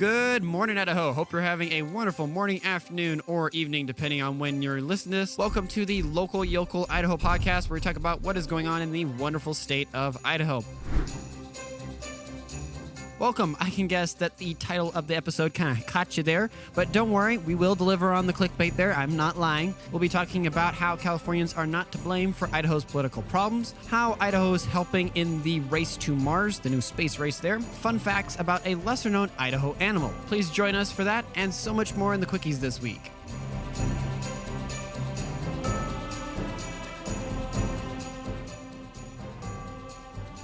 Good morning, Idaho. Hope you're having a wonderful morning, afternoon, or evening, depending on when you're listening to this. Welcome to the Local Yokel Idaho podcast, where we talk about what is going on in the wonderful state of Idaho. Welcome. I can guess that the title of the episode kind of caught you there, but don't worry, we will deliver on the clickbait there. I'm not lying. We'll be talking about how Californians are not to blame for Idaho's political problems, how Idaho is helping in the race to Mars, the new space race there, fun facts about a lesser-known Idaho animal. Please join us for that and so much more in the Quickies this week.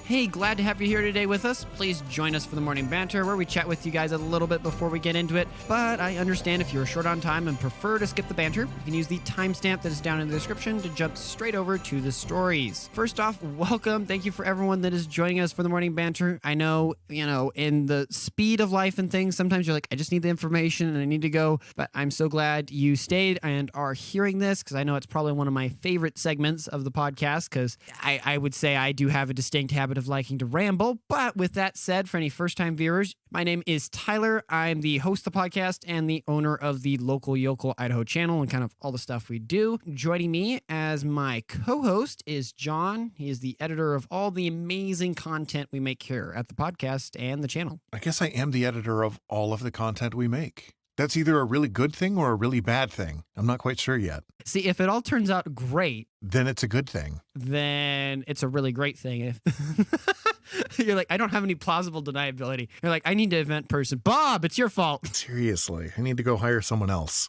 Hey, glad to have you here today with us. Please join us for the morning banter, where we chat with you guys a little bit before we get into it. But I understand if you're short on time and prefer to skip the banter, you can use the timestamp that is down in the description to jump straight over to the stories. First off, welcome. Thank you for everyone that is joining us for the morning banter. I know, in the speed of life and things, sometimes you're like, I just need the information and I need to go. But I'm so glad you stayed and are hearing this, because I know it's probably one of my favorite segments of the podcast, because I would say I do have a distinct habit of liking to ramble. But with that said, for any first-time viewers, my name is Tyler. I'm the host of the podcast and the owner of the Local Yokel Idaho channel and kind of all the stuff we do. Joining me as my co-host is John. He is the editor of all the amazing content we make here at the podcast and the channel. I guess I am the editor of all of the content we make. That's either a really good thing or a really bad thing. I'm not quite sure yet. See, if it all turns out great, then it's a good thing. Then it's a really great thing. If you're like, I don't have any plausible deniability. You're like, I need an event person. Bob, it's your fault. Seriously, I need to go hire someone else.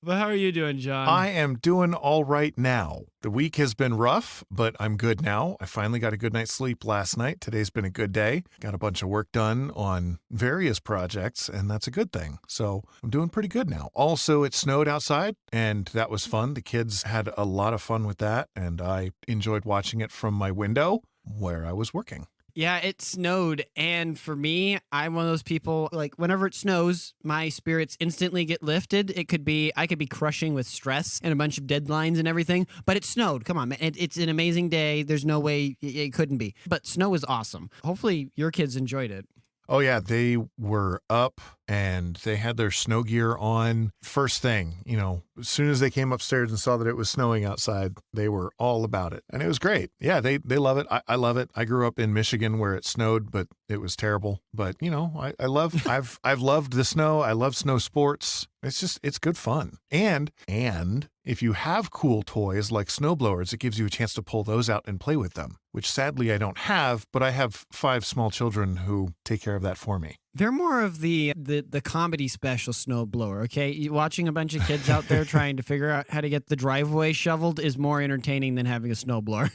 But how are you doing, John? I am doing all right now. The week has been rough, but I'm good now. I finally got a good night's sleep last night. Today's been a good day. Got a bunch of work done on various projects, and that's a good thing. So I'm doing pretty good now. Also, it snowed outside, and that was fun. The kids had a lot of fun with that, and I enjoyed watching it from my window where I was working. Yeah, it snowed, and for me, I'm one of those people, like, whenever it snows, my spirits instantly get lifted. I could be crushing with stress and a bunch of deadlines and everything, but it snowed. Come on, man. It's an amazing day. There's no way it couldn't be. But snow is awesome. Hopefully your kids enjoyed it. Oh, yeah, they were up and they had their snow gear on first thing. As soon as they came upstairs and saw that it was snowing outside, they were all about it. And it was great. Yeah, they love it. I love it. I grew up in Michigan where it snowed, but it was terrible. But, I've loved the snow. I love snow sports. It's good fun. And if you have cool toys like snowblowers, it gives you a chance to pull those out and play with them, which sadly I don't have, but I have 5 small children who take care of that for me. They're more of the comedy special snowblower, okay? Watching a bunch of kids out there trying to figure out how to get the driveway shoveled is more entertaining than having a snowblower.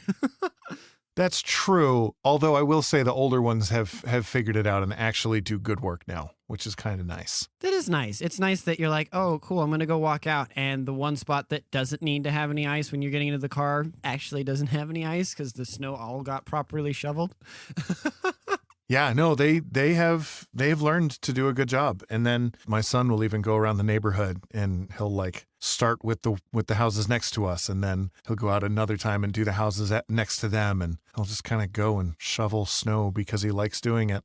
That's true, although I will say the older ones have figured it out and actually do good work now, which is kind of nice. That is nice. It's nice that you're like, oh, cool, I'm going to go walk out, and the one spot that doesn't need to have any ice when you're getting into the car actually doesn't have any ice because the snow all got properly shoveled. Yeah, no, they've learned to do a good job. And then my son will even go around the neighborhood and he'll start with the houses next to us, and then he'll go out another time and do the houses next to them, and he'll just kind of go and shovel snow because he likes doing it.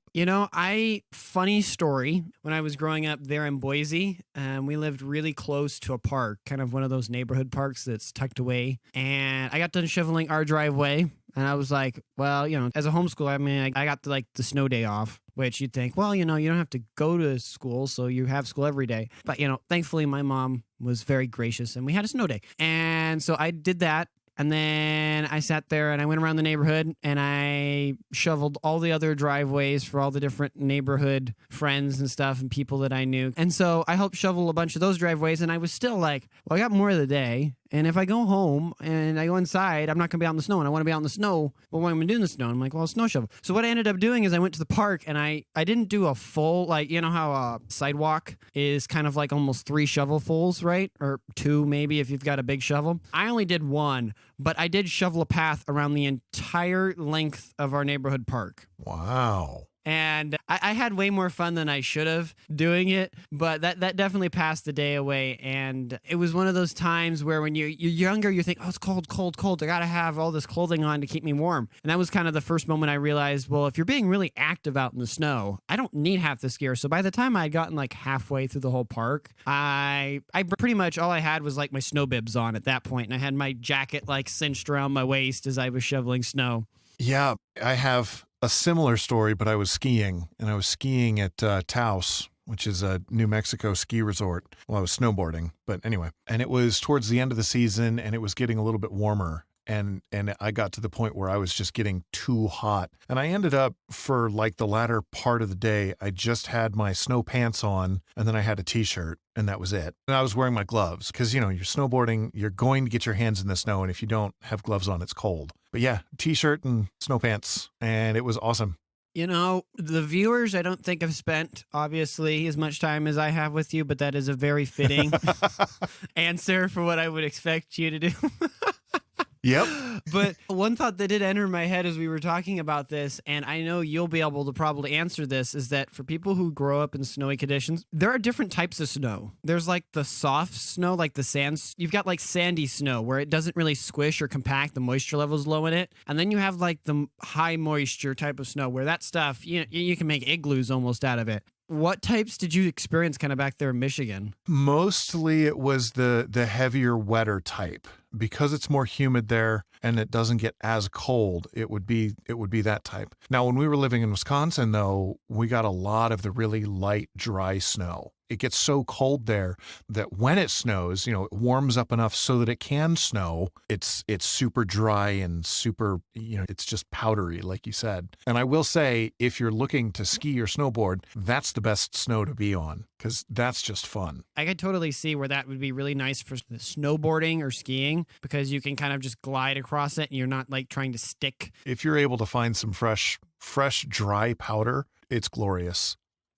Funny story, when I was growing up there in Boise, we lived really close to a park, kind of one of those neighborhood parks that's tucked away, and I got done shoveling our driveway. And I was like, well, as a homeschooler, I got the snow day off, which you'd think, well, you don't have to go to school, so you have school every day. But, thankfully my mom was very gracious and we had a snow day. And so I did that. And then I sat there and I went around the neighborhood and I shoveled all the other driveways for all the different neighborhood friends and stuff and people that I knew. And so I helped shovel a bunch of those driveways, and I was still like, well, I got more of the day. And if I go home and I go inside, I'm not going to be out in the snow, and I want to be out in the snow. Well, what am I going to do in the snow? And I'm like, well, snow shovel. So what I ended up doing is I went to the park, and I didn't do a full, how a sidewalk is kind of like almost 3 shovelfuls, right? Or 2 maybe if you've got a big shovel. I only did 1, but I did shovel a path around the entire length of our neighborhood park. Wow. And I had way more fun than I should have doing it, but that definitely passed the day away. And it was one of those times where when you're younger, you think, oh, it's cold, cold, cold. I got to have all this clothing on to keep me warm. And that was kind of the first moment I realized, well, if you're being really active out in the snow, I don't need half this gear. So by the time I had gotten like halfway through the whole park, I pretty much all I had was like my snow bibs on at that point, and I had my jacket like cinched around my waist as I was shoveling snow. Yeah, I have a similar story, but I was skiing, and I was skiing at Taos, which is a New Mexico ski resort. Well, I was snowboarding, but anyway. And it was towards the end of the season, and it was getting a little bit warmer. And I got to the point where I was just getting too hot. And I ended up, for like the latter part of the day, I just had my snow pants on, and then I had a t-shirt, and that was it. And I was wearing my gloves because, you're snowboarding, you're going to get your hands in the snow, and if you don't have gloves on, it's cold. But yeah, t-shirt and snow pants, and it was awesome. The viewers, I don't think have spent, obviously, as much time as I have with you, but that is a very fitting answer for what I would expect you to do. Yep. But one thought that did enter my head as we were talking about this, and I know you'll be able to probably answer this, is that for people who grow up in snowy conditions, there are different types of snow. There's like the soft snow, like the sands. You've got like sandy snow where it doesn't really squish or compact. The moisture level's low in it. And then you have like the high moisture type of snow where that stuff, you can make igloos almost out of it. What types did you experience kind of back there in Michigan? Mostly it was the heavier, wetter type. Because it's more humid there and it doesn't get as cold, it would be that type. Now, when we were living in Wisconsin, though, we got a lot of the really light, dry snow. It gets so cold there that when it snows, it warms up enough so that it can snow. It's super dry and super, it's just powdery, like you said. And I will say, if you're looking to ski or snowboard, that's the best snow to be on because that's just fun. I could totally see where that would be really nice for snowboarding or skiing because you can kind of just glide across it and you're not like trying to stick. If you're able to find some fresh, dry powder, it's glorious.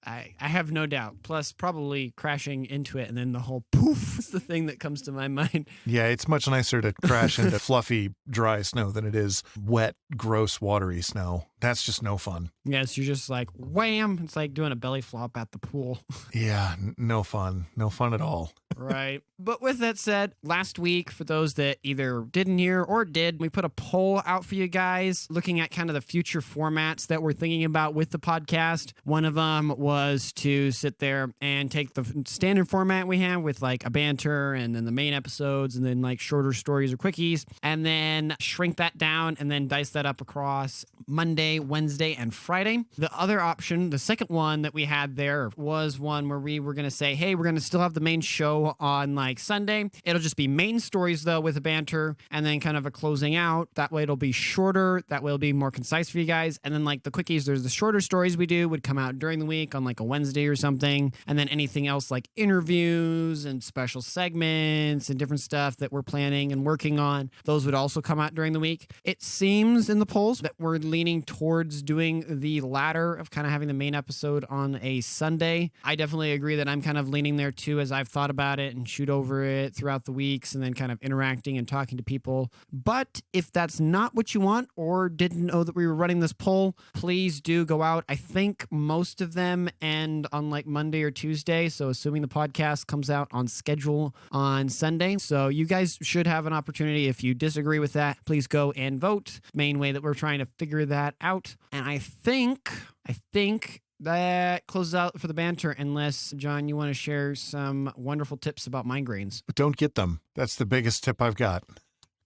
I have no doubt. Plus, probably crashing into it and then the whole poof is the thing that comes to my mind. Yeah, it's much nicer to crash into fluffy, dry snow than it is wet, gross, watery snow. That's just no fun. Yes, you're just like, wham. It's like doing a belly flop at the pool. Yeah, no fun. No fun at all. Right. But with that said, last week, for those that either didn't hear or did, we put a poll out for you guys looking at kind of the future formats that we're thinking about with the podcast. One of them was to sit there and take the standard format we have with like a banter and then the main episodes and then like shorter stories or quickies, and then shrink that down and then dice that up across Monday, Wednesday, and Friday. The other option, the second one that we had there, was one where we were going to say, hey, we're going to still have the main show on like Sunday. It'll just be main stories though with a banter and then kind of a closing out. That way it'll be shorter. That way it'll be more concise for you guys. And then like the quickies, there's the shorter stories we do would come out during the week on like a Wednesday or something. And then anything else like interviews and special segments and different stuff that we're planning and working on, those would also come out during the week. It seems in the polls that we're leaning towards doing the latter of kind of having the main episode on a Sunday. I definitely agree that I'm kind of leaning there too as I've thought about it and shoot over it throughout the weeks and then kind of interacting and talking to people. But if that's not what you want or didn't know that we were running this poll, please do go out. I think most of them end on like Monday or Tuesday. So assuming the podcast comes out on schedule on Sunday. So you guys should have an opportunity. If you disagree with that, please go and vote. Main way that we're trying to figure that out. And I think that closes out for the banter, unless, John, you want to share some wonderful tips about migraines. Don't get them. That's the biggest tip I've got.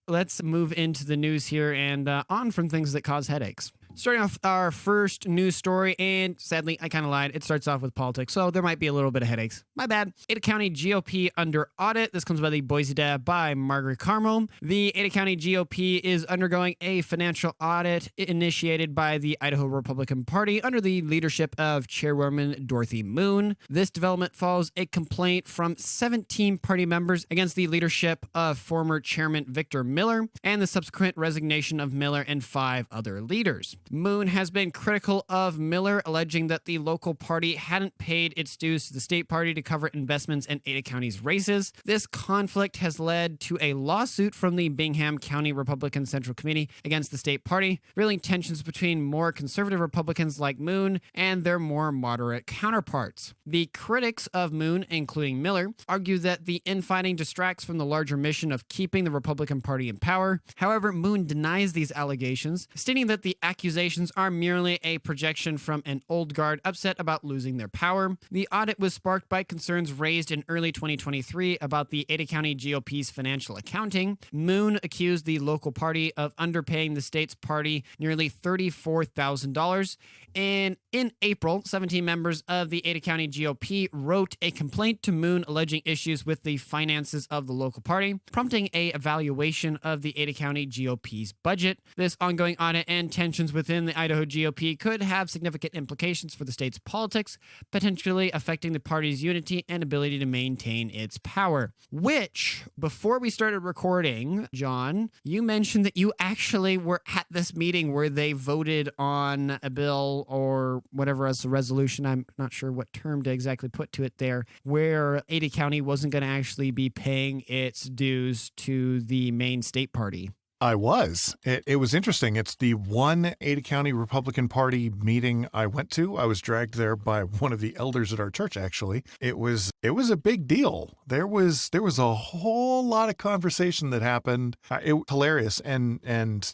Let's move into the news here and on from things that cause headaches. Starting off our first news story, and sadly, I kind of lied. It starts off with politics, so there might be a little bit of headaches. My bad. Ada County GOP under audit. This comes by the Boise Dab by Margaret Carmel. The Ada County GOP is undergoing a financial audit initiated by the Idaho Republican Party under the leadership of Chairwoman Dorothy Moon. This development follows a complaint from 17 party members against the leadership of former Chairman Victor Miller and the subsequent resignation of Miller and 5 other leaders. Moon has been critical of Miller, alleging that the local party hadn't paid its dues to the state party to cover investments in Ada County's races. This conflict has led to a lawsuit from the Bingham County Republican Central Committee against the state party, revealing tensions between more conservative Republicans like Moon and their more moderate counterparts. The critics of Moon, including Miller, argue that the infighting distracts from the larger mission of keeping the Republican Party in power. However, Moon denies these allegations, stating that the accusations are merely a projection from an old guard upset about losing their power. The audit was sparked by concerns raised in early 2023 about the Ada County GOP's financial accounting. Moon accused the local party of underpaying the state's party nearly $34,000. And in April, 17 members of the Ada County GOP wrote a complaint to Moon alleging issues with the finances of the local party, prompting a evaluation of the Ada County GOP's budget. This ongoing audit and tensions within the Idaho GOP could have significant implications for the state's politics, potentially affecting the party's unity and ability to maintain its power. Which, before we started recording, John, you mentioned that you actually were at this meeting where they voted on a bill or whatever as a resolution. I'm not sure what term to exactly put to it there, where Ada County wasn't going to actually be paying its dues to the main state party. I was. It was interesting. It's the one Ada County Republican Party meeting I went to. I was dragged there by one of the elders at our church, actually. It was a big deal. There was a whole lot of conversation that happened. It was hilarious. And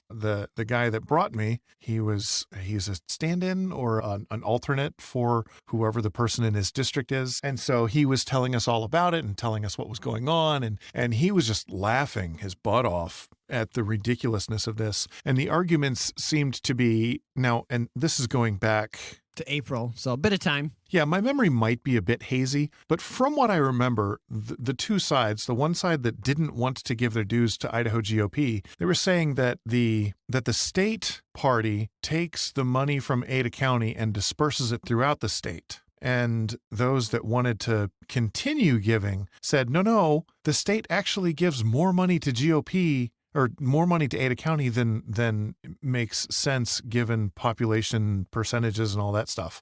the guy that brought me, he's a stand-in or an alternate for whoever the person in his district is. And so he was telling us all about it and telling us what was going on. And he was just laughing his butt off at the ridiculousness of this. And the arguments seemed to be now, and this is going back to April, so a bit of time. Yeah, my memory might be a bit hazy, but from what I remember, the two sides, the one side that didn't want to give their dues to Idaho GOP, they were saying that the state party takes the money from Ada County and disperses it throughout the state. And those that wanted to continue giving said, no, the state actually gives more money to GOP or more money to Ada County than makes sense given population percentages and all that stuff.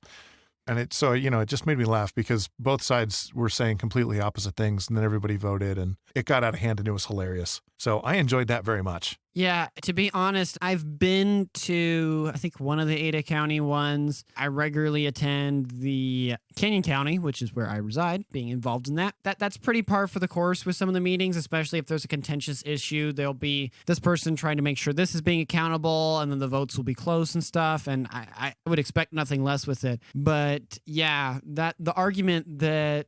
And it just made me laugh because both sides were saying completely opposite things, and then everybody voted and it got out of hand and it was hilarious. So I enjoyed that very much. Yeah, to be honest, I've been to, I think, one of the Ada County ones. I regularly attend the Canyon County, which is where I reside, being involved in that. That's pretty par for the course with some of the meetings, especially if there's a contentious issue. There'll be this person trying to make sure this is being accountable, and then the votes will be close and stuff, and I would expect nothing less with it. But yeah, the argument that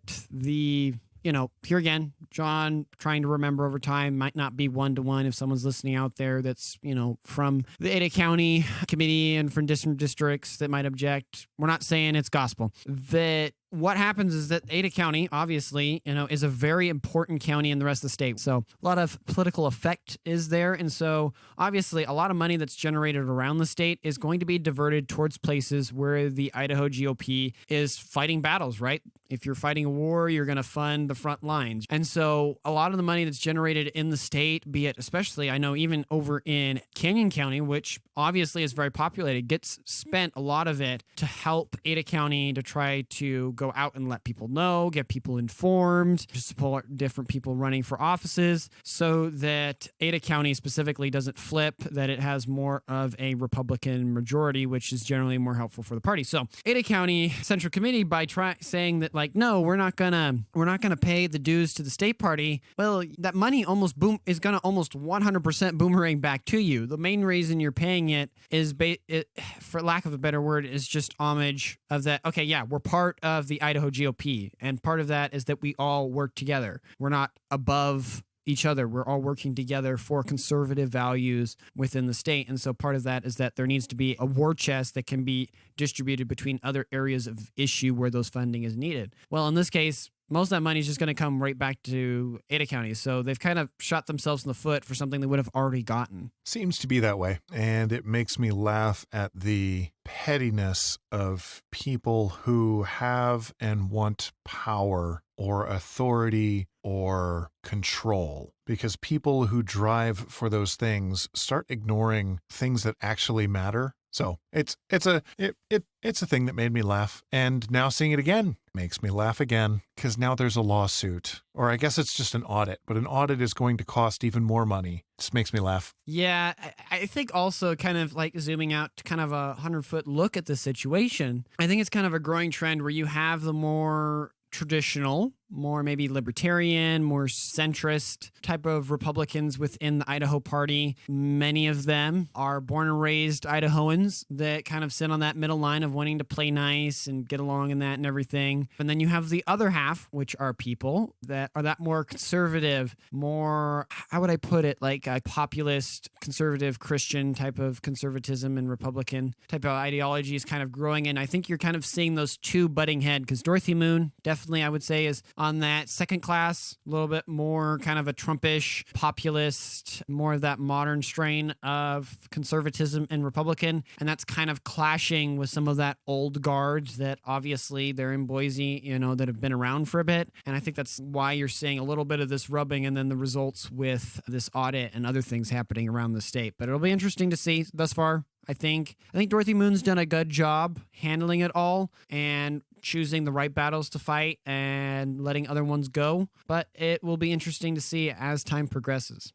here again, John trying to remember over time might not be one-to-one if someone's listening out there that's, from the Ada County committee and from different districts that might object. We're not saying it's gospel. That what happens is that Ada County, obviously, is a very important county in the rest of the state. So a lot of political effect is there. And so obviously a lot of money that's generated around the state is going to be diverted towards places where the Idaho GOP is fighting battles, right? If you're fighting a war, you're going to fund the front lines. And so a lot of the money that's generated in the state, be it especially, I know even over in Canyon County, which obviously is very populated, gets spent a lot of it to help Ada County to try to go out and let people know, get people informed, to support different people running for offices so that Ada County specifically doesn't flip, that it has more of a Republican majority, which is generally more helpful for the party. So Ada County Central Committee, by saying that no, we're not gonna pay the dues to the state party, well, that money is gonna almost 100% boomerang back to you. The main reason you're paying it is, for lack of a better word, is just homage of that. Okay, yeah, we're part of the Idaho GOP, and part of that is that we all work together. We're not above each other. We're all working together for conservative values within the state. And so part of that is that there needs to be a war chest that can be distributed between other areas of issue where those funding is needed. Well, in this case, most of that money is just going to come right back to Ada County. So they've kind of shot themselves in the foot for something they would have already gotten. Seems to be that way. And it makes me laugh at the pettiness of people who have and want power or authority or control, because people who drive for those things start ignoring things that actually matter. So it's a thing that made me laugh, and now seeing it again makes me laugh again, because now there's a lawsuit, or I guess it's just an audit, but an audit is going to cost even more money. Just makes me laugh. Yeah, I think also kind of like zooming out to kind of a 100-foot look at the situation, I think it's kind of a growing trend where you have the more traditional, more maybe libertarian, more centrist type of Republicans within the Idaho Party. Many of them are born and raised Idahoans that kind of sit on that middle line of wanting to play nice and get along in that and everything. And then you have the other half, which are people that are that more conservative, more, how would I put it, like a populist, conservative, Christian type of conservatism and Republican type of ideology is kind of growing. And I think you're kind of seeing those two butting head, because Dorothy Moon, definitely I would say, is on that second class, a little bit more kind of a Trumpish, populist, more of that modern strain of conservatism and Republican. And that's kind of clashing with some of that old guard that obviously they're in Boise, that have been around for a bit. And I think that's why you're seeing a little bit of this rubbing and then the results with this audit and other things happening around the state. But it'll be interesting to see thus far. I think Dorothy Moon's done a good job handling it all and choosing the right battles to fight and letting other ones go. But it will be interesting to see as time progresses.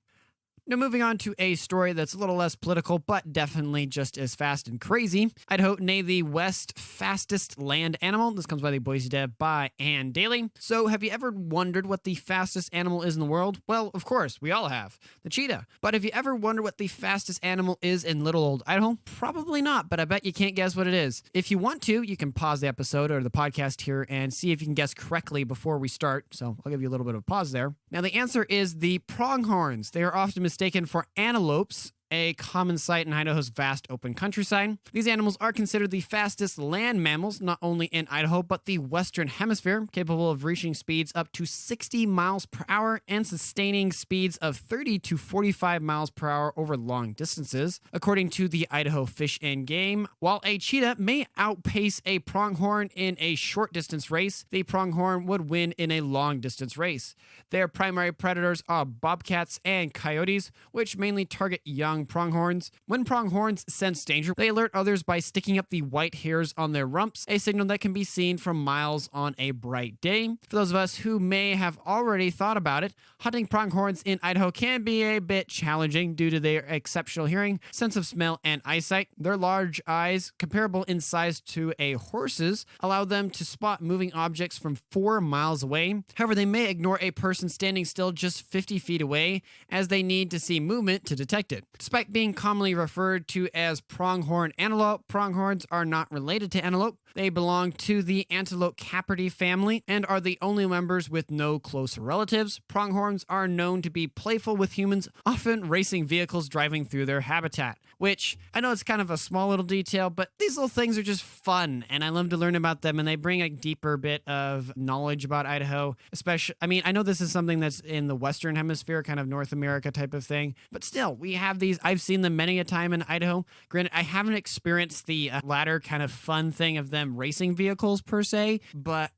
Now, moving on to a story that's a little less political, but definitely just as fast and crazy. Idaho named the West fastest land animal. This comes by the Boise Dev by Ann Daly. So, have you ever wondered what the fastest animal is in the world? Well, of course, we all have. The cheetah. But have you ever wondered what the fastest animal is in little old Idaho? Probably not, but I bet you can't guess what it is. If you want to, you can pause the episode or the podcast here and see if you can guess correctly before we start. So, I'll give you a little bit of a pause there. Now, the answer is the pronghorns. They are often mistaken for antelopes, a common sight in Idaho's vast open countryside. These animals are considered the fastest land mammals, not only in Idaho, but the Western Hemisphere, capable of reaching speeds up to 60 miles per hour and sustaining speeds of 30 to 45 miles per hour over long distances. According to the Idaho Fish and Game, while a cheetah may outpace a pronghorn in a short distance race, the pronghorn would win in a long distance race. Their primary predators are bobcats and coyotes, which mainly target young pronghorns. When pronghorns sense danger, they alert others by sticking up the white hairs on their rumps, a signal that can be seen from miles on a bright day. For those of us who may have already thought about it, hunting pronghorns in Idaho can be a bit challenging due to their exceptional hearing, sense of smell, and eyesight. Their large eyes, comparable in size to a horse's, allow them to spot moving objects from 4 miles away. However, they may ignore a person standing still just 50 feet away, as they need to see movement to detect it. Despite being commonly referred to as pronghorn antelope, pronghorns are not related to antelope. They belong to the antelope capertid family and are the only members with no close relatives. Pronghorns are known to be playful with humans, often racing vehicles driving through their habitat, which I know it's kind of a small little detail, but these little things are just fun, and I love to learn about them, and they bring a deeper bit of knowledge about Idaho, especially, I know this is something that's in the Western Hemisphere, kind of North America type of thing, but still, we have these. I've seen them many a time in Idaho. Granted, I haven't experienced the latter kind of fun thing of them racing vehicles per se, but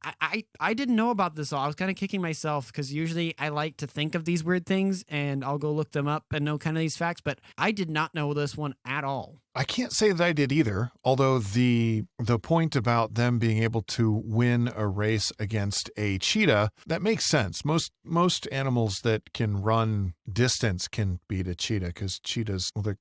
I didn't know about this all. I was kind of kicking myself because usually I like to think of these weird things and I'll go look them up and know kind of these facts, but I did not know this one at all. I can't say that I did either, although the point about them being able to win a race against a cheetah, that makes sense. Most animals that can run distance can beat a cheetah because cheetahs, well,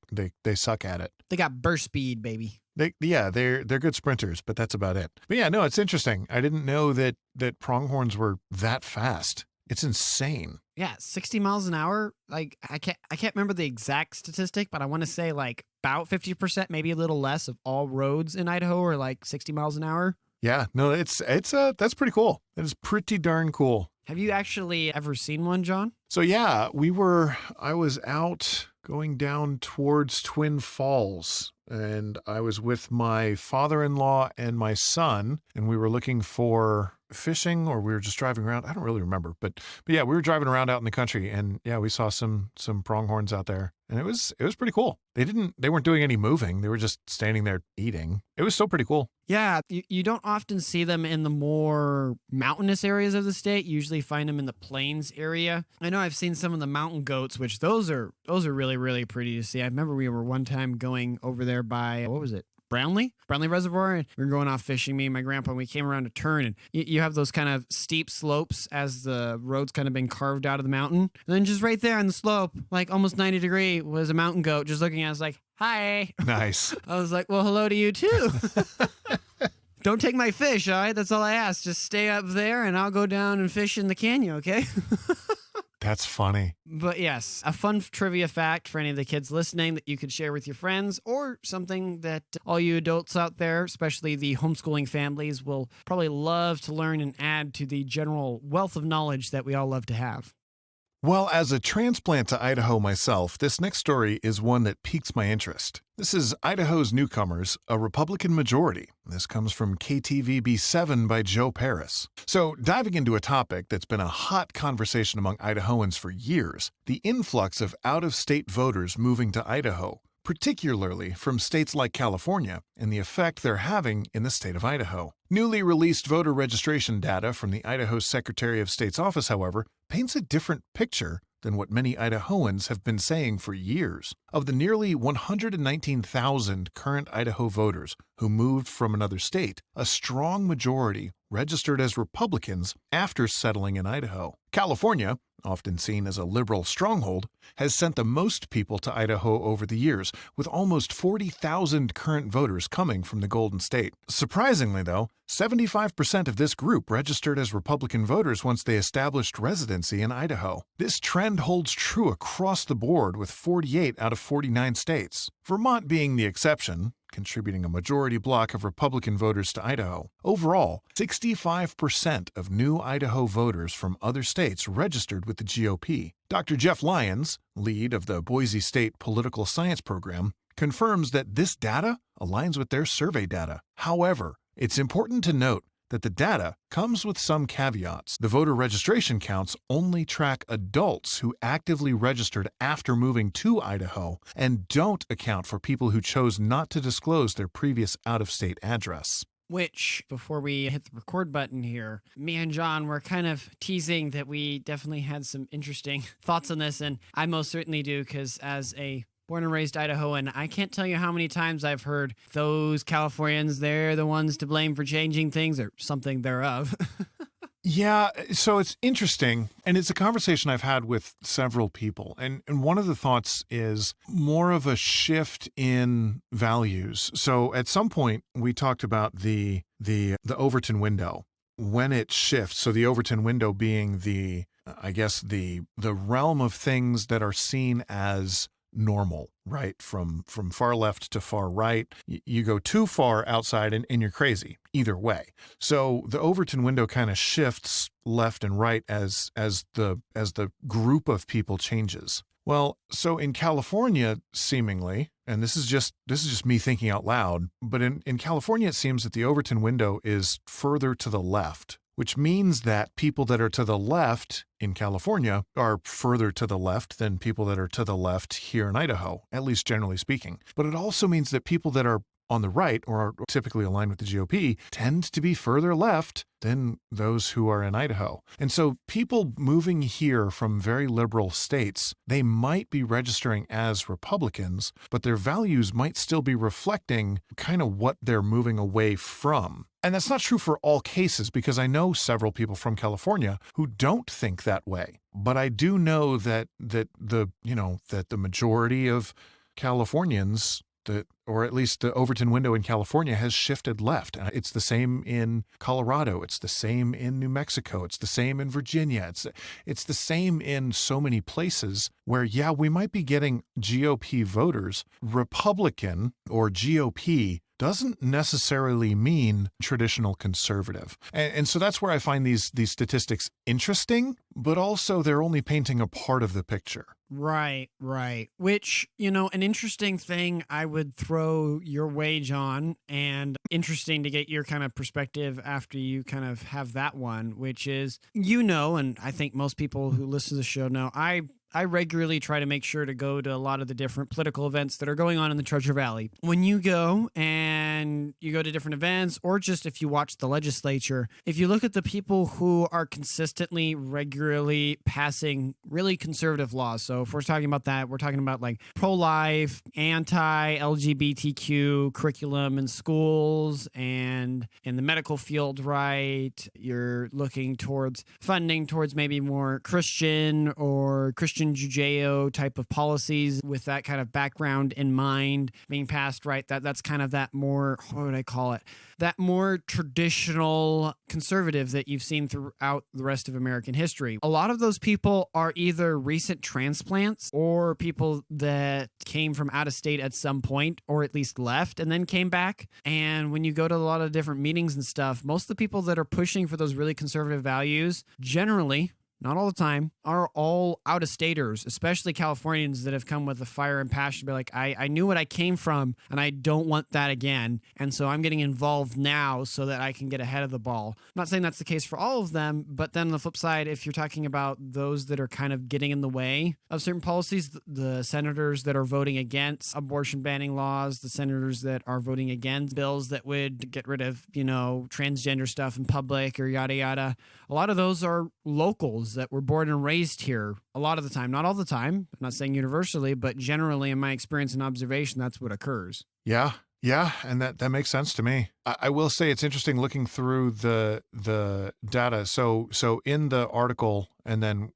they suck at it. They got burst speed, baby. They're good sprinters, but that's about it. But yeah, no, it's interesting. I didn't know that pronghorns were that fast. It's insane. Yeah, 60 miles an hour. Like I can't remember the exact statistic, but I want to say like about 50%, maybe a little less, of all roads in Idaho are like 60 miles an hour. Yeah, no, that's pretty cool. That is pretty darn cool. Have you actually ever seen one, John? So yeah, I was out going down towards Twin Falls, and I was with my father-in-law and my son, and we were looking for fishing or we were just driving around. I don't really remember, but yeah, we were driving around out in the country, and yeah, we saw some pronghorns out there, and it was pretty cool. They weren't doing any moving. They were just standing there eating. It was still pretty cool. Yeah, you don't often see them in the more mountainous areas of the state. You usually find them in the plains area. I know I've seen some of the mountain goats, which those are really, really pretty to see. I remember we were one time going over there by, what was it? Brownlee Reservoir, and we were going off fishing, me and my grandpa, and we came around a turn, and you have those kind of steep slopes as the road's kind of been carved out of the mountain. And then just right there on the slope, like almost 90 degree, was a mountain goat just looking at us like, hi. Nice. I was like, well, hello to you too. Don't take my fish, all right? That's all I ask. Just stay up there, and I'll go down and fish in the canyon, okay? That's funny. But yes, a fun trivia fact for any of the kids listening that you could share with your friends, or something that all you adults out there, especially the homeschooling families, will probably love to learn and add to the general wealth of knowledge that we all love to have. Well, as a transplant to Idaho myself, this next story is one that piques my interest. This is Idaho's Newcomers, a Republican majority. This comes from KTVB7 by Joe Paris. So, diving into a topic that's been a hot conversation among Idahoans for years, the influx of out-of-state voters moving to Idaho, particularly from states like California, and the effect they're having in the state of Idaho. Newly released voter registration data from the Idaho Secretary of State's office, however, paints a different picture than what many Idahoans have been saying for years. Of the nearly 119,000 current Idaho voters who moved from another state, a strong majority registered as Republicans after settling in Idaho. California, often seen as a liberal stronghold, has sent the most people to Idaho over the years, with almost 40,000 current voters coming from the Golden State. Surprisingly, though, 75% of this group registered as Republican voters once they established residency in Idaho. This trend holds true across the board, with 48 out of 49 states, Vermont being the exception, contributing a majority block of Republican voters to Idaho. Overall, 65% of new Idaho voters from other states registered with the GOP. Dr. Jeff Lyons, lead of the Boise State Political Science Program, confirms that this data aligns with their survey data. However, it's important to note that the data comes with some caveats. The voter registration counts only track adults who actively registered after moving to Idaho and don't account for people who chose not to disclose their previous out-of-state address. Which, before we hit the record button here, me and John were kind of teasing that we definitely had some interesting thoughts on this, and I most certainly do, because as a born and raised Idahoan, I can't tell you how many times I've heard those Californians, they're the ones to blame for changing things or something thereof. Yeah, so it's interesting, and it's a conversation I've had with several people, and one of the thoughts is more of a shift in values. So at some point, we talked about the Overton window. When it shifts, so the Overton window being the realm of things that are seen as normal, right? From far left to far right. You go too far outside and you're crazy either way. So the Overton window kind of shifts left and right as the group of people changes. Well, so in California, seemingly, and this is just me thinking out loud, but in California, it seems that the Overton window is further to the left, which means that people that are to the left in California are further to the left than people that are to the left here in Idaho, at least generally speaking. But it also means that people that are on the right, or are typically aligned with the GOP, tend to be further left than those who are in Idaho. And so people moving here from very liberal states, they might be registering as Republicans, but their values might still be reflecting kind of what they're moving away from. And that's not true for all cases, because I know several people from California who don't think that way. But I do know that the majority of Californians, or at least the Overton window in California, has shifted left. It's the same in Colorado. It's the same in New Mexico. It's the same in Virginia. It's the same in so many places where, yeah, we might be getting GOP voters, Republican or GOP doesn't necessarily mean traditional conservative. And so that's where I find these statistics interesting, but also they're only painting a part of the picture. Right. Which, an interesting thing I would throw your way, John, and interesting to get your kind of perspective after you kind of have that one, which is, and I think most people who listen to the show know, I regularly try to make sure to go to a lot of the different political events that are going on in the Treasure Valley. When you go to different events, or just if you watch the legislature, if you look at the people who are consistently, regularly passing really conservative laws. So if we're talking about that, we're talking about like pro-life, anti-LGBTQ curriculum in schools and in the medical field, right? You're looking towards funding towards maybe more Christian or Christian Judeo type of policies with that kind of background in mind being passed, right? That's kind of that more, what would I call it? That more traditional conservative that you've seen throughout the rest of American history. A lot of those people are either recent transplants or people that came from out of state at some point, or at least left and then came back. And when you go to a lot of different meetings and stuff, most of the people that are pushing for those really conservative values generally, not all the time, are all out-of-staters, especially Californians that have come with a fire and passion to be like, I knew what I came from, and I don't want that again, and so I'm getting involved now so that I can get ahead of the ball. I'm not saying that's the case for all of them, but then on the flip side, if you're talking about those that are kind of getting in the way of certain policies, the senators that are voting against abortion banning laws, the senators that are voting against bills that would get rid of, transgender stuff in public or yada yada, a lot of those are locals that were born and raised here a lot of the time. Not all the time. I'm not saying universally, but generally in my experience and observation, that's what occurs. Yeah, and that makes sense to me. I will say it's interesting looking through the data. So in the article, and then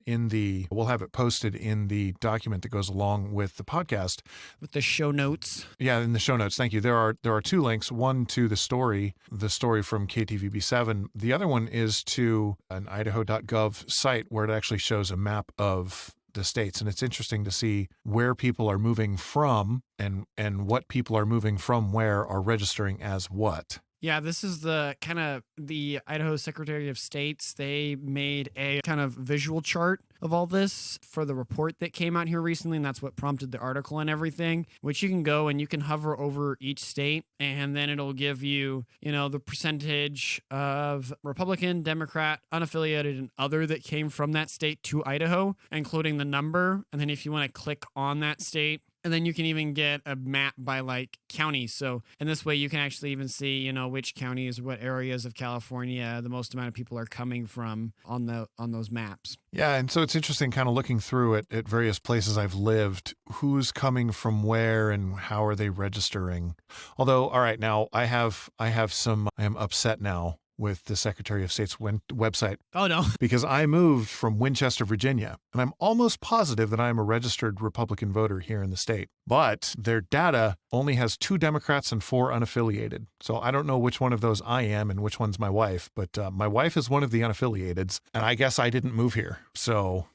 we'll have it posted in the document that goes along with the podcast. With the show notes. Yeah, in the show notes. Thank you. There are two links. One to the story from KTVB7. The other one is to an Idaho.gov site where it actually shows a map of the states. And it's interesting to see where people are moving from and what people are moving from where are registering as what. Yeah, this is the kind of the Idaho Secretary of State's. They made a kind of visual chart of all this for the report that came out here recently, and that's what prompted the article and everything, which you can go and you can hover over each state, and then it'll give you, the percentage of Republican, Democrat, unaffiliated, and other that came from that state to Idaho, including the number. And then if you want to click on that state, and then you can even get a map by like counties. So in this way, you can actually even see, which counties, what areas of California the most amount of people are coming from on those maps. Yeah, and so it's interesting kind of looking through it at various places I've lived, who's coming from where and how are they registering. Although, all right, now I am upset now with the Secretary of State's website. Oh, no. Because I moved from Winchester, Virginia, and I'm almost positive that I am a registered Republican voter here in the state. But their data only has 2 Democrats and 4 unaffiliated. So I don't know which one of those I am and which one's my wife, but my wife is one of the unaffiliateds, and I guess I didn't move here. So...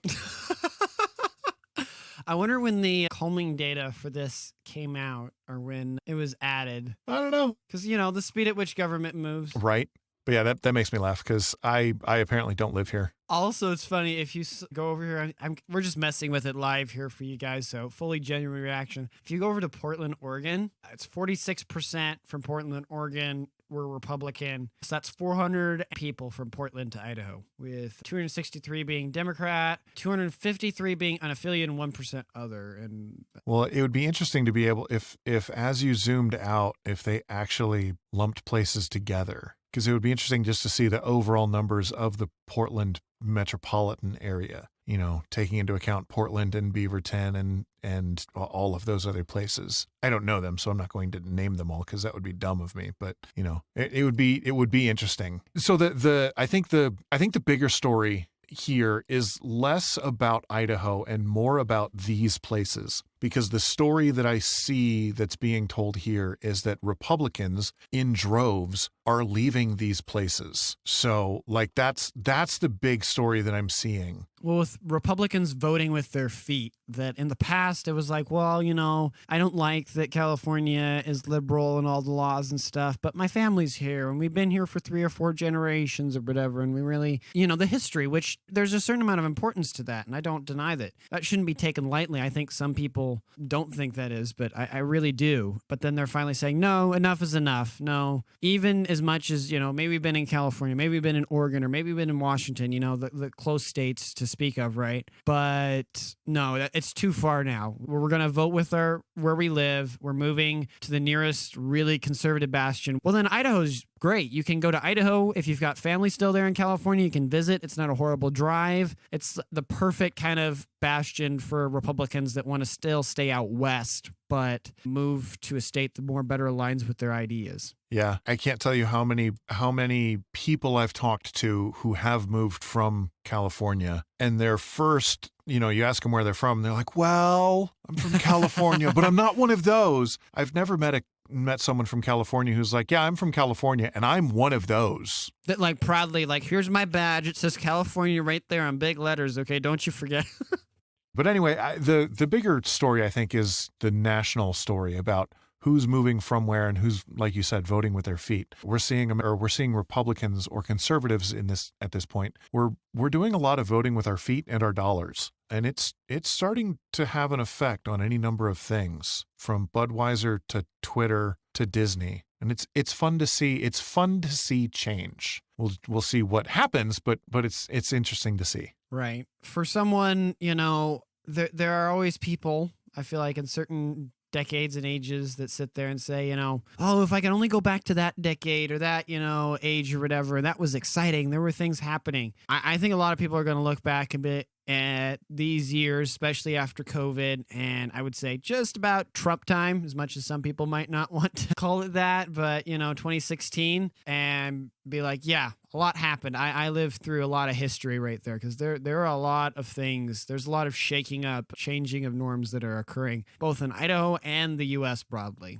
I wonder when the culming data for this came out or when it was added. I don't know. Because, the speed at which government moves. Right. But yeah, that makes me laugh because I apparently don't live here. Also, it's funny if you go over here, we're just messing with it live here for you guys, so fully genuine reaction. If you go over to Portland, Oregon, it's 46% from Portland, Oregon were Republican. So that's 400 people from Portland to Idaho, with 263 being Democrat, 253 being unaffiliated, and 1% other. And well, it would be interesting to be able, if as you zoomed out, if they actually lumped places together. Because it would be interesting just to see the overall numbers of the Portland metropolitan area, taking into account Portland and Beaverton and all of those other places. I don't know them, so I'm not going to name them all because that would be dumb of me. But it would be interesting. So I think the bigger story here is less about Idaho and more about these places. because the story that I see that's being told here is that Republicans in droves are leaving these places. So like that's the big story that I'm seeing. Well, with Republicans voting with their feet, that in the past it was like, well, I don't like that California is liberal and all the laws and stuff, but my family's here and we've been here for 3 or 4 generations or whatever. And we really, the history, which there's a certain amount of importance to that. And I don't deny that. That shouldn't be taken lightly. I think some people don't think that is, but I really do. But then they're finally saying, no, enough is enough. No, even as much as, maybe we've been in California, maybe we've been in Oregon, or maybe we've been in Washington, the close states to speak of, right? But no, it's too far now. We're going to vote with where we live. We're moving to the nearest really conservative bastion. Well, then Idaho's great. You can go to Idaho. If you've got family still there in California, you can visit. It's not a horrible drive. It's the perfect kind of bastion for Republicans that want to still stay out west, but move to a state that more better aligns with their ideas. Yeah, I can't tell you how many people I've talked to who have moved from California, and their first, you ask them where they're from, and they're like, well, I'm from California, but I'm not one of those. I've never met someone from California who's like, yeah, I'm from California and I'm one of those. That like proudly, like, here's my badge. It says California right there on big letters. Okay, don't you forget. But anyway, the bigger story, I think, is the national story about who's moving from where and who's, like you said, voting with their feet. We're seeing Republicans or conservatives at this point. We're doing a lot of voting with our feet and our dollars. And it's starting to have an effect on any number of things, from Budweiser to Twitter to Disney. And it's fun to see. It's fun to see change. We'll see what happens, but it's interesting to see. Right. For someone, there are always people, I feel like, in certain decades and ages that sit there and say, oh, if I can only go back to that decade or that, age or whatever, that was exciting. There were things happening. I think a lot of people are going to look back a bit at these years, especially after COVID, and I would say just about Trump time, as much as some people might not want to call it that, but 2016, and be like, yeah, a lot happened. I lived through a lot of history right there, because there are a lot of things. There's a lot of shaking up, changing of norms that are occurring, both in Idaho and the U.S. broadly.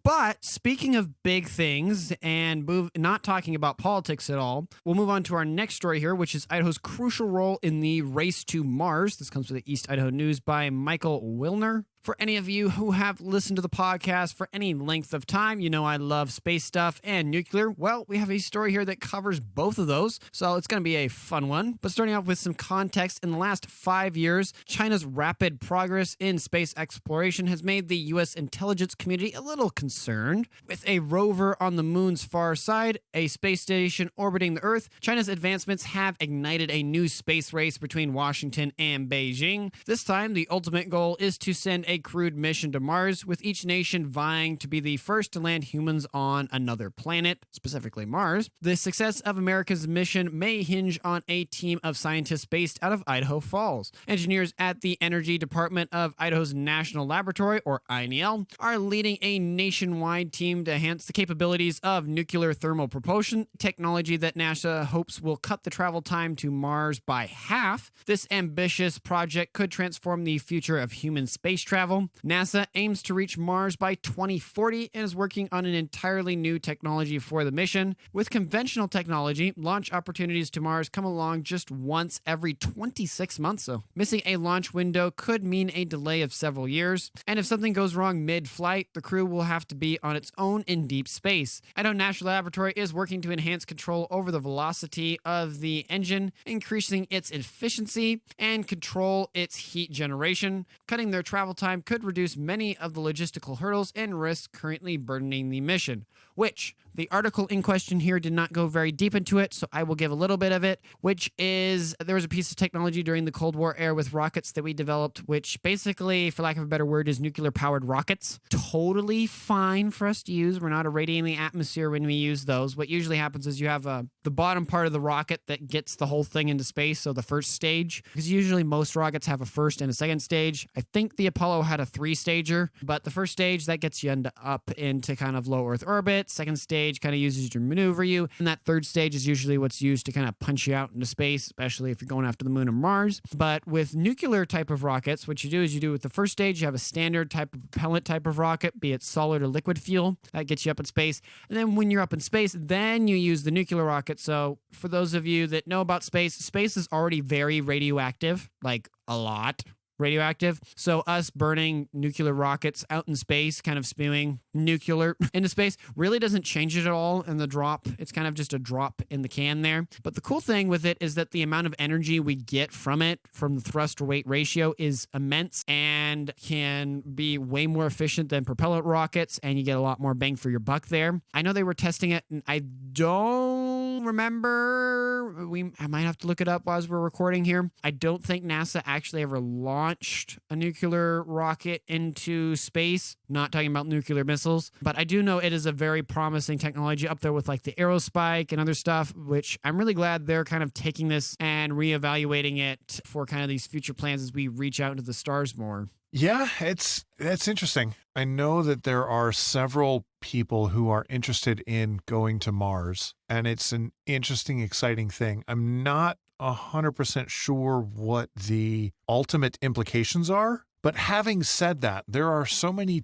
But speaking of big things and not talking about politics at all, we'll move on to our next story here, which is Idaho's crucial role in the race to Mars. This comes from the East Idaho News by Michael Wilner. For any of you who have listened to the podcast for any length of time, I love space stuff and nuclear. Well, we have a story here that covers both of those, so it's going to be a fun one. But starting off with some context, in the last 5 years, China's rapid progress in space exploration has made the U.S. intelligence community a little concerned. With a rover on the moon's far side, a space station orbiting the Earth, China's advancements have ignited a new space race between Washington and Beijing. This time, the ultimate goal is to send a crewed mission to Mars, with each nation vying to be the first to land humans on another planet, specifically Mars. The success of America's mission may hinge on a team of scientists based out of Idaho Falls. Engineers at the Energy Department of Idaho's National Laboratory, or INL, are leading a nationwide team to enhance the capabilities of nuclear thermal propulsion, technology that NASA hopes will cut the travel time to Mars by half. This ambitious project could transform the future of human space travel. NASA aims to reach Mars by 2040 and is working on an entirely new technology for the mission. With conventional technology, launch opportunities to Mars come along just once every 26 months, so missing a launch window could mean a delay of several years. And if something goes wrong mid-flight, the crew will have to be on its own in deep space. Idaho National Laboratory is working to enhance control over the velocity of the engine, increasing its efficiency, and control its heat generation. Cutting their travel time could reduce many of the logistical hurdles and risks currently burdening the mission, which the article in question here did not go very deep into it, so I will give a little bit of it, which is there was a piece of technology during the Cold War era with rockets that we developed, which basically, for lack of a better word, is nuclear-powered rockets. Totally fine for us to use. We're not irradiating the atmosphere when we use those. What usually happens is you have the bottom part of the rocket that gets the whole thing into space, so the first stage, because usually most rockets have a first and a second stage. I think the Apollo had a 3-stager, but the first stage, that gets you up into kind of low Earth orbit. rocket. Second stage kind of uses to maneuver you. And that third stage is usually what's used to kind of punch you out into space, especially if you're going after the moon or Mars. But with nuclear type of rockets, what you do with the first stage, you have a standard type of propellant type of rocket, be it solid or liquid fuel. That gets you up in space. And then when you're up in space, then you use the nuclear rocket. So for those of you that know about space, space is already very radioactive, like a lot radioactive. So us burning nuclear rockets out in space, kind of spewing nuclear into space, really doesn't change it at all in the drop. It's kind of just a drop in the can there. But the cool thing with it is that the amount of energy we get from it, from the thrust to weight ratio, is immense and can be way more efficient than propellant rockets, and you get a lot more bang for your buck there. I know they were testing it, and I don't remember. I might have to look it up as we're recording here. I don't think NASA actually ever launched a nuclear rocket into space. Not talking about nuclear missiles, but I do know it is a very promising technology up there with like the Aerospike and other stuff, which I'm really glad they're kind of taking this and reevaluating it for kind of these future plans as we reach out into the stars more. Yeah, that's interesting. I know that there are several people who are interested in going to Mars, and it's an interesting, exciting thing. I'm not 100% sure what the ultimate implications are. But having said that, there are so many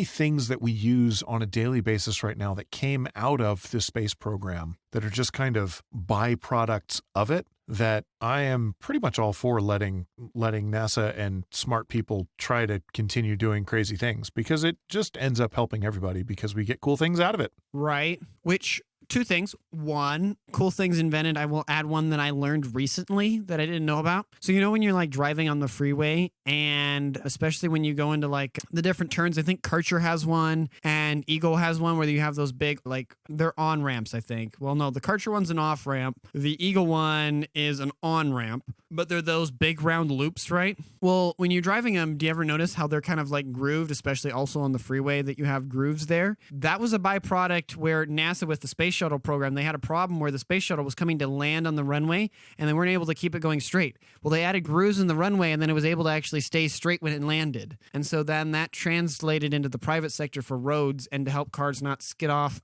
things that we use on a daily basis right now that came out of the space program that are just kind of byproducts of it, that I am pretty much all for letting NASA and smart people try to continue doing crazy things, because it just ends up helping everybody because we get cool things out of it. Right. Which, two things. One, cool things invented. I will add one that I learned recently that I didn't know about. So, when you're like driving on the freeway, and especially when you go into like the different turns, I think Karcher has one and Eagle has one where you have those big, like, they're on ramps, I think. Well, no, the Karcher one's an off ramp. The Eagle one is an on ramp, but they're those big round loops, right? Well, when you're driving them, do you ever notice how they're kind of like grooved, especially also on the freeway that you have grooves there? That was a byproduct where NASA, with the space shuttle program, they had a problem where the space shuttle was coming to land on the runway and they weren't able to keep it going straight. Well, they added grooves in the runway and then it was able to actually stay straight when it landed. And so then that translated into the private sector for roads and to help cars not skid off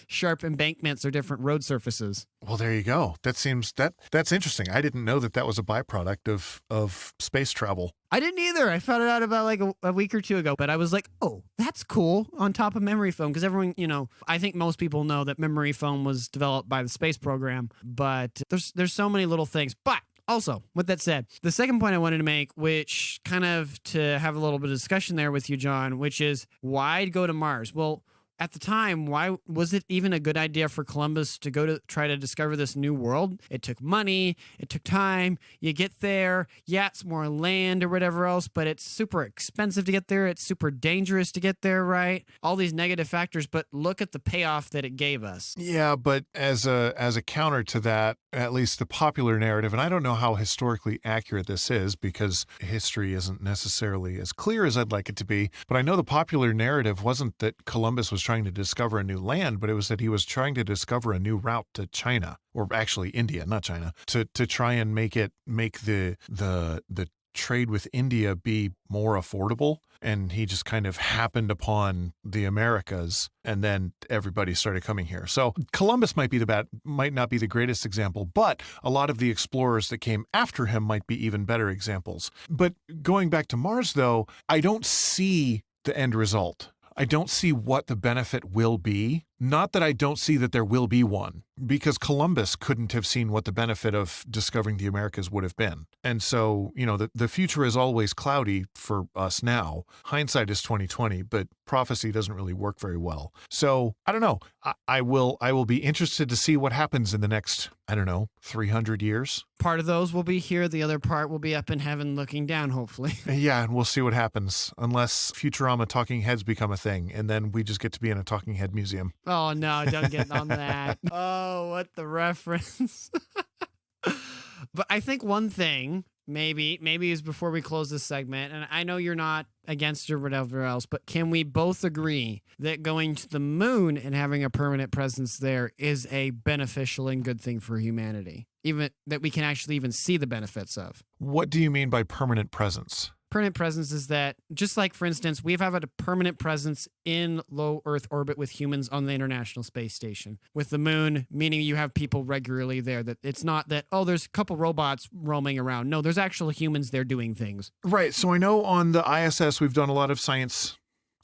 sharp embankments or different road surfaces. Well, there you go. That's interesting. I didn't know that was a byproduct of space travel. I didn't either. I found it out about like a week or two ago, but I was like, oh, that's cool, on top of memory foam. Because everyone, I think most people know that memory foam was developed by the space program, but there's so many little things. But also, with that said, the second point I wanted to make, which kind of to have a little bit of discussion there with you, John, which is why go to Mars? Well, at the time, why was it even a good idea for Columbus to go to try to discover this new world? It took money, it took time. You get there, yeah, it's more land or whatever else, but it's super expensive to get there. It's super dangerous to get there, right? All these negative factors, but look at the payoff that it gave us. Yeah, but as a counter to that, at least the popular narrative, and I don't know how historically accurate this is because history isn't necessarily as clear as I'd like it to be, but I know the popular narrative wasn't that Columbus was trying to discover a new land, but it was that he was trying to discover a new route to China, or actually India, not China, to try and make the trade with India be more affordable. And he just kind of happened upon the Americas, and then everybody started coming here. So Columbus might not be the greatest example, but a lot of the explorers that came after him might be even better examples. But going back to Mars, though, I don't see the end result. I don't see what the benefit will be. Not that I don't see that there will be one, because Columbus couldn't have seen what the benefit of discovering the Americas would have been. And so, the future is always cloudy for us now. Hindsight is 2020, but prophecy doesn't really work very well. So I don't know. I will be interested to see what happens in the next, 300 years. Part of those will be here. The other part will be up in heaven looking down, hopefully. Yeah, and we'll see what happens, unless Futurama talking heads become a thing, and then we just get to be in a talking head museum. Oh, no, don't get on that. Oh, what the reference. But I think one thing, maybe is before we close this segment, and I know you're not against or whatever else, but can we both agree that going to the moon and having a permanent presence there is a beneficial and good thing for humanity? Even that we can actually even see the benefits of. What do you mean by permanent presence? Permanent presence is that, just like, for instance, we've had a permanent presence in low Earth orbit with humans on the International Space Station. With the moon, meaning you have people regularly there. That it's not that, oh, there's a couple robots roaming around. No, there's actual humans there doing things. Right. So I know on the ISS, we've done a lot of science.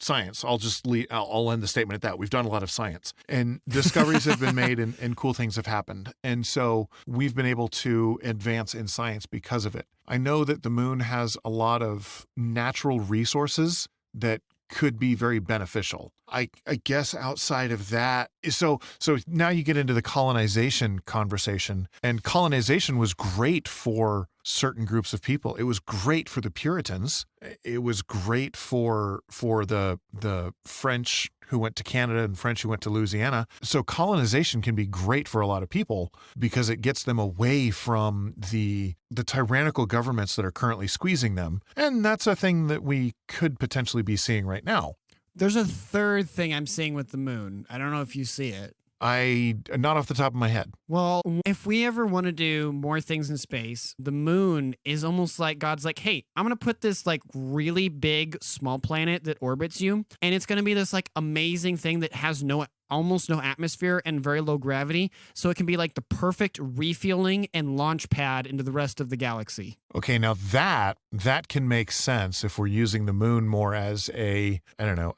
I'll end the statement at that. We've done a lot of science, and discoveries have been made, and cool things have happened. And so we've been able to advance in science because of it. I know that the moon has a lot of natural resources that could be very beneficial. I guess outside of that, so now you get into the colonization conversation, and colonization was great for certain groups of people. It was great for the Puritans. It was great for the French who went to Canada and French who went to Louisiana. So colonization can be great for a lot of people because it gets them away from the tyrannical governments that are currently squeezing them. And that's a thing that we could potentially be seeing right now. There's a third thing I'm seeing with the moon. I don't know if you see it. Not off the top of my head. Well, if we ever want to do more things in space, the moon is almost like God's like, hey, I'm going to put this like really big small planet that orbits you. And it's going to be this like amazing thing that has almost no atmosphere and very low gravity. So it can be like the perfect refueling and launch pad into the rest of the galaxy. Okay, now that can make sense if we're using the moon more as a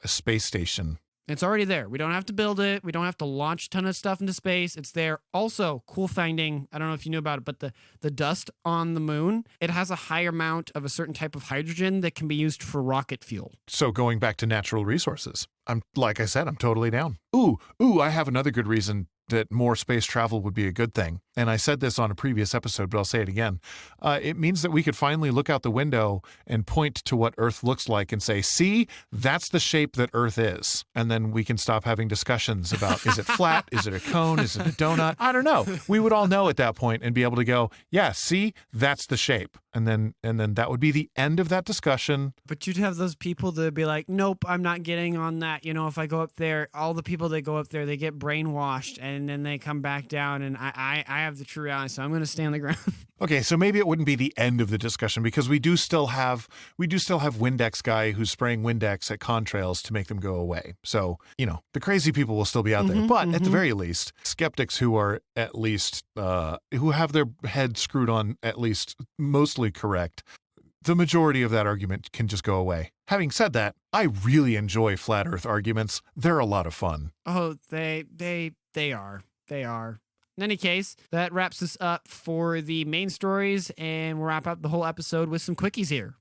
space station. It's already there. We don't have to build it. We don't have to launch a ton of stuff into space. It's there. Also, cool finding, I don't know if you knew about it, but the dust on the moon, it has a higher amount of a certain type of hydrogen that can be used for rocket fuel. So going back to natural resources, like I said, I'm totally down. Ooh, I have another good reason that more space travel would be a good thing. And I said this on a previous episode, but I'll say it again. It means that we could finally look out the window and point to what Earth looks like and say, see, that's the shape that Earth is. And then we can stop having discussions about, is it flat? Is it a cone? Is it a donut? I don't know. We would all know at that point and be able to go, yeah, see, that's the shape. And then that would be the end of that discussion. But you'd have those people that would be like, nope, I'm not getting on that. You know, if I go up there, all the people that go up there, they get brainwashed and then they come back down, and I have the true reality, so I'm going to stay on the ground. Okay, so maybe it wouldn't be the end of the discussion because we do still have Windex guy who's spraying Windex at contrails to make them go away. So, the crazy people will still be out there. But at the very least, skeptics who are at least, who have their head screwed on at least mostly correct, the majority of that argument can just go away. Having said that, I really enjoy flat earth arguments. They're a lot of fun. Oh, they are. They are. In any case, that wraps us up for the main stories, and we'll wrap up the whole episode with some quickies here.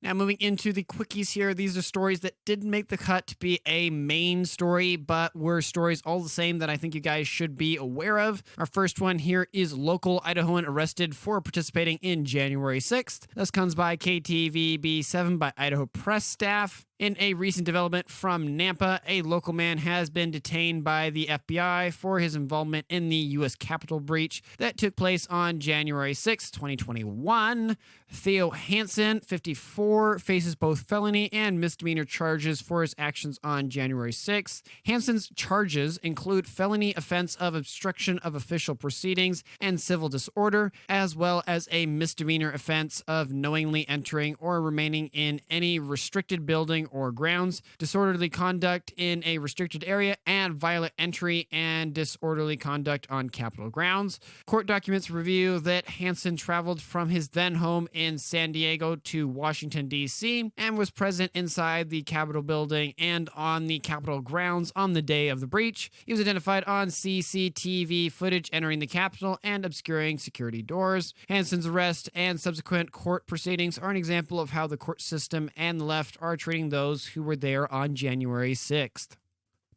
Now, moving into the quickies here, these are stories that didn't make the cut to be a main story, but were stories all the same that I think you guys should be aware of. Our first one here is local Idahoan arrested for participating in January 6th. This comes by KTVB7 by Idaho Press staff. In a recent development from Nampa, a local man has been detained by the FBI for his involvement in the U.S. Capitol breach that took place on January 6, 2021. Theo Hansen, 54, faces both felony and misdemeanor charges for his actions on January 6. Hansen's charges include felony offense of obstruction of official proceedings and civil disorder, as well as a misdemeanor offense of knowingly entering or remaining in any restricted building or grounds, disorderly conduct in a restricted area, and violent entry and disorderly conduct on Capitol grounds. Court documents reveal that Hansen traveled from his then home in San Diego to Washington, D.C., and was present inside the Capitol building and on the Capitol grounds on the day of the breach. He was identified on CCTV footage entering the Capitol and obscuring security doors. Hansen's arrest and subsequent court proceedings are an example of how the court system and the left are treating those who were there on January 6th.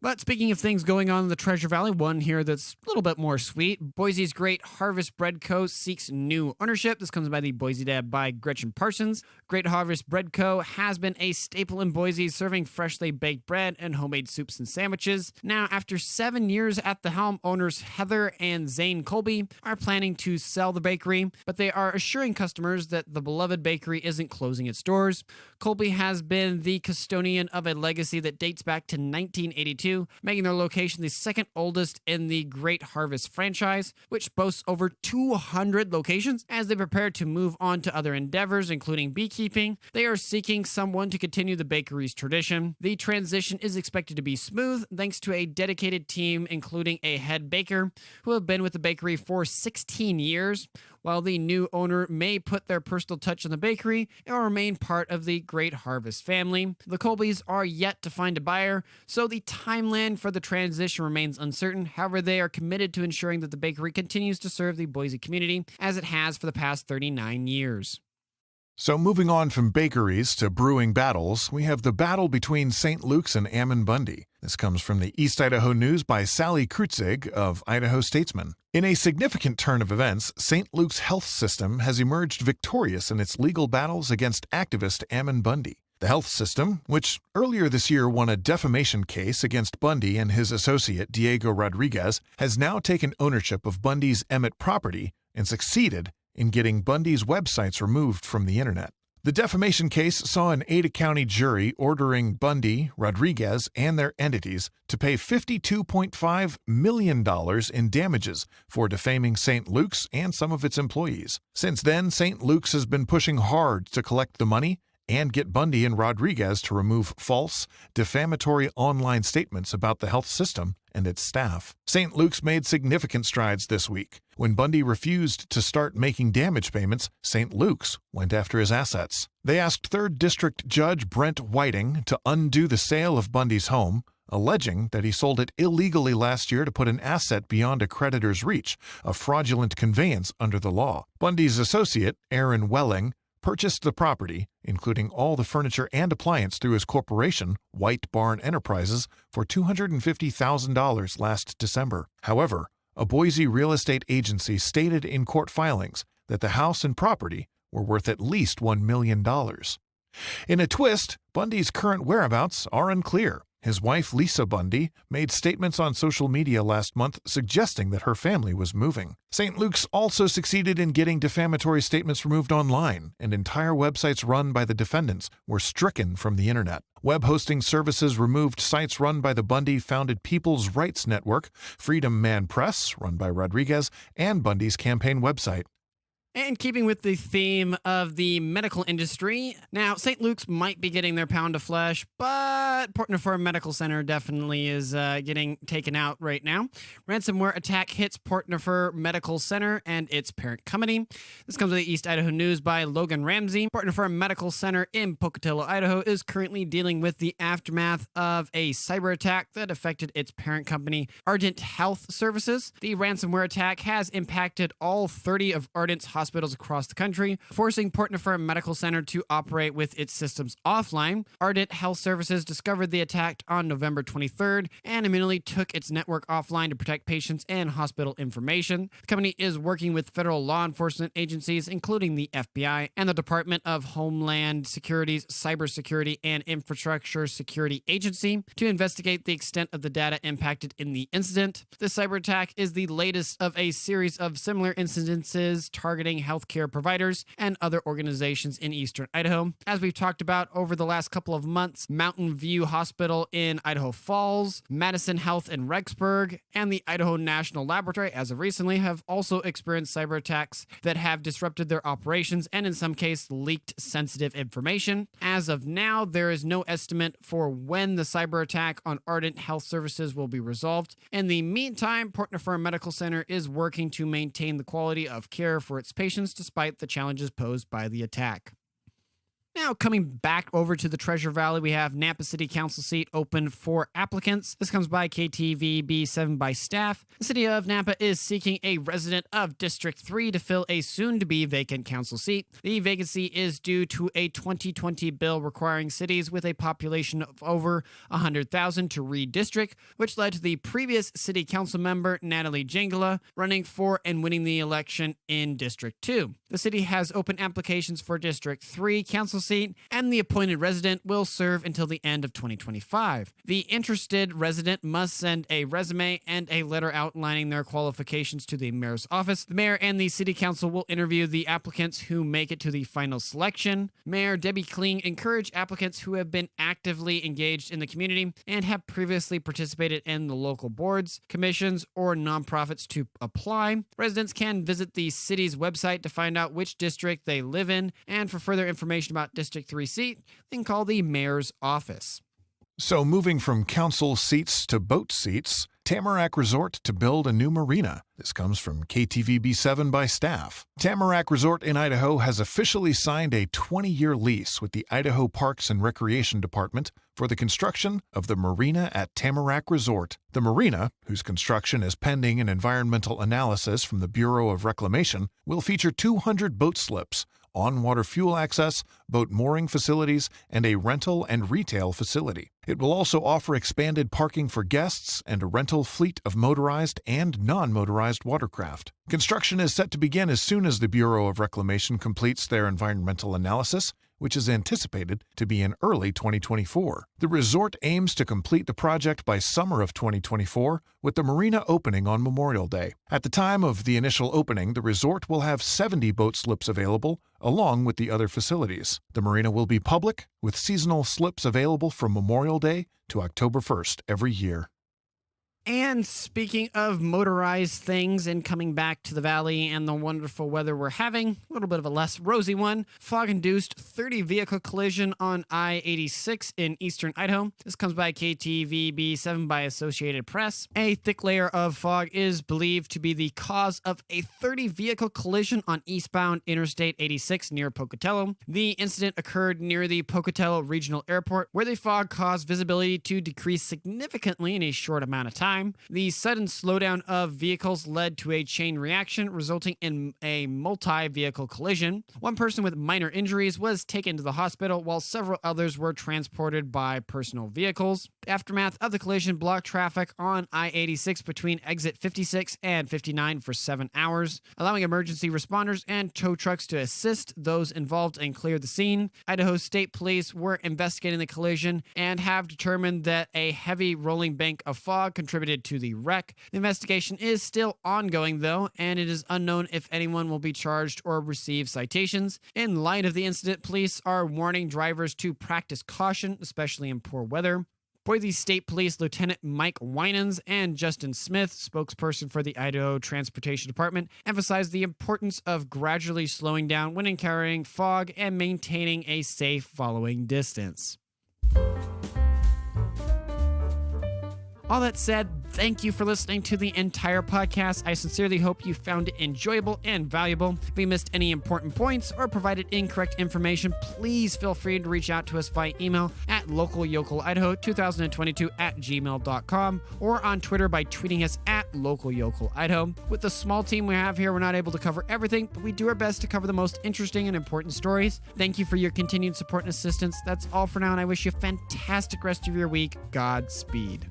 But speaking of things going on in the Treasure Valley, one here that's a little bit more sweet. Boise's Great Harvest Bread Co. seeks new ownership. This comes by the Boise Dad by Gretchen Parsons. Great Harvest Bread Co. has been a staple in Boise, serving freshly baked bread and homemade soups and sandwiches. Now, after 7 years at the helm, owners Heather and Zane Colby are planning to sell the bakery, but they are assuring customers that the beloved bakery isn't closing its doors. Colby has been the custodian of a legacy that dates back to 1982 2022, making their location the second oldest in the Great Harvest franchise, which boasts over 200 locations. As they prepare to move on to other endeavors, including beekeeping, they are seeking someone to continue the bakery's tradition. The transition is expected to be smooth thanks to a dedicated team, including a head baker who have been with the bakery for 16 years. While the new owner may put their personal touch on the bakery, it will remain part of the Great Harvest family. The Colbys are yet to find a buyer, so the timeline for the transition remains uncertain. However, they are committed to ensuring that the bakery continues to serve the Boise community as it has for the past 39 years. So moving on from bakeries to brewing battles, we have the battle between St. Luke's and Ammon Bundy. This comes from the East Idaho News by Sally Krutzig of Idaho Statesman. In a significant turn of events, St. Luke's health system has emerged victorious in its legal battles against activist Ammon Bundy. The health system, which earlier this year won a defamation case against Bundy and his associate Diego Rodriguez, has now taken ownership of Bundy's Emmett property and succeeded in getting Bundy's websites removed from the internet. The defamation case saw an Ada County jury ordering Bundy, Rodriguez, and their entities to pay $52.5 million in damages for defaming St. Luke's and some of its employees. Since then, St. Luke's has been pushing hard to collect the money and get Bundy and Rodriguez to remove false, defamatory online statements about the health system and its staff. St. Luke's made significant strides this week. When Bundy refused to start making damage payments, St. Luke's went after his assets. They asked 3rd District Judge Brent Whiting to undo the sale of Bundy's home, alleging that he sold it illegally last year to put an asset beyond a creditor's reach, a fraudulent conveyance under the law. Bundy's associate, Aaron Welling, purchased the property, including all the furniture and appliance through his corporation, White Barn Enterprises, for $250,000 last December. However, a Boise real estate agency stated in court filings that the house and property were worth at least $1 million. In a twist, Bundy's current whereabouts are unclear. His wife, Lisa Bundy, made statements on social media last month suggesting that her family was moving. St. Luke's also succeeded in getting defamatory statements removed online, and entire websites run by the defendants were stricken from the internet. Web hosting services removed sites run by the Bundy-founded People's Rights Network, Freedom Man Press, run by Rodriguez, and Bundy's campaign website. And keeping with the theme of the medical industry, now St. Luke's might be getting their pound of flesh, but Portneuf Medical Center definitely is getting taken out right now. Ransomware attack hits Portneuf Medical Center and its parent company. This comes to the East Idaho News by Logan Ramsey. Portneuf Medical Center in Pocatello, Idaho is currently dealing with the aftermath of a cyber attack that affected its parent company, Audit Health Services. The ransomware attack has impacted all 30 of Audit's hospitals across the country, forcing Portneuf Medical Center to operate with its systems offline. Audit Health Services discovered the attack on November 23rd and immediately took its network offline to protect patients and hospital information. The company is working with federal law enforcement agencies, including the FBI and the Department of Homeland Security's Cybersecurity and Infrastructure Security Agency, to investigate the extent of the data impacted in the incident. This cyber attack is the latest of a series of similar incidences targeting healthcare providers and other organizations in eastern Idaho. As we've talked about over the last couple of months, Mountain View Hospital in Idaho Falls, Madison Health in Rexburg, and the Idaho National Laboratory, as of recently, have also experienced cyber attacks that have disrupted their operations and in some cases leaked sensitive information. As of now, there is no estimate for when the cyber attack on Ardent Health Services will be resolved. In the meantime, Portneuf Medical Center is working to maintain the quality of care for its patients despite the challenges posed by the attack. Now, coming back over to the Treasure Valley, we have Nampa City Council seat open for applicants. This comes by KTVB7 by staff. The city of Nampa is seeking a resident of District 3 to fill a soon-to-be vacant council seat. The vacancy is due to a 2020 bill requiring cities with a population of over 100,000 to redistrict, which led to the previous city council member, Natalie Jangala, running for and winning the election in District 2. The city has open applications for District 3 council seat, and the appointed resident will serve until the end of 2025. The interested resident must send a resume and a letter outlining their qualifications to the mayor's office. The mayor and the city council will interview the applicants who make it to the final selection. Mayor Debbie Kling encouraged applicants who have been actively engaged in the community and have previously participated in the local boards, commissions, or nonprofits to apply. Residents can visit the city's website to find out which district they live in, and for further information about District 3 seat, they can call the mayor's office. So moving from council seats to boat seats, Tamarack Resort to build a new marina. This comes from KTVB7 by staff. Tamarack Resort in Idaho has officially signed a 20-year lease with the Idaho Parks and Recreation Department for the construction of the marina at Tamarack Resort. The marina, whose construction is pending an environmental analysis from the Bureau of Reclamation, will feature 200 boat slips, on-water fuel access, boat mooring facilities, and a rental and retail facility. It will also offer expanded parking for guests and a rental fleet of motorized and non-motorized watercraft. Construction is set to begin as soon as the Bureau of Reclamation completes their environmental analysis, which is anticipated to be in early 2024. The resort aims to complete the project by summer of 2024, with the marina opening on Memorial Day. At the time of the initial opening, the resort will have 70 boat slips available, along with the other facilities. The marina will be public, with seasonal slips available from Memorial Day to October 1st every year. And speaking of motorized things and coming back to the valley and the wonderful weather we're having, a little bit of a less rosy one, fog-induced 30-vehicle collision on I-86 in eastern Idaho. This comes by KTVB7 by Associated Press. A thick layer of fog is believed to be the cause of a 30-vehicle collision on eastbound Interstate 86 near Pocatello. The incident occurred near the Pocatello Regional Airport, where the fog caused visibility to decrease significantly in a short amount of time. The sudden slowdown of vehicles led to a chain reaction, resulting in a multi-vehicle collision. One person with minor injuries was taken to the hospital, while several others were transported by personal vehicles. The aftermath of the collision blocked traffic on I-86 between exit 56 and 59 for 7 hours, allowing emergency responders and tow trucks to assist those involved and clear the scene. Idaho State Police were investigating the collision and have determined that a heavy rolling bank of fog contributed to the wreck. The investigation is still ongoing, though, and it is unknown if anyone will be charged or receive citations. In light of the incident, police are warning drivers to practice caution, especially in poor weather. Boise State Police Lieutenant Mike Winans and Justin Smith, spokesperson for the Idaho Transportation Department, emphasized the importance of gradually slowing down when encountering fog and maintaining a safe following distance. All that said, thank you for listening to the entire podcast. I sincerely hope you found it enjoyable and valuable. If we missed any important points or provided incorrect information, please feel free to reach out to us via email at localyocalidaho2022@gmail.com or on Twitter by tweeting us at localyocalidaho. With the small team we have here, we're not able to cover everything, but we do our best to cover the most interesting and important stories. Thank you for your continued support and assistance. That's all for now, and I wish you a fantastic rest of your week. Godspeed.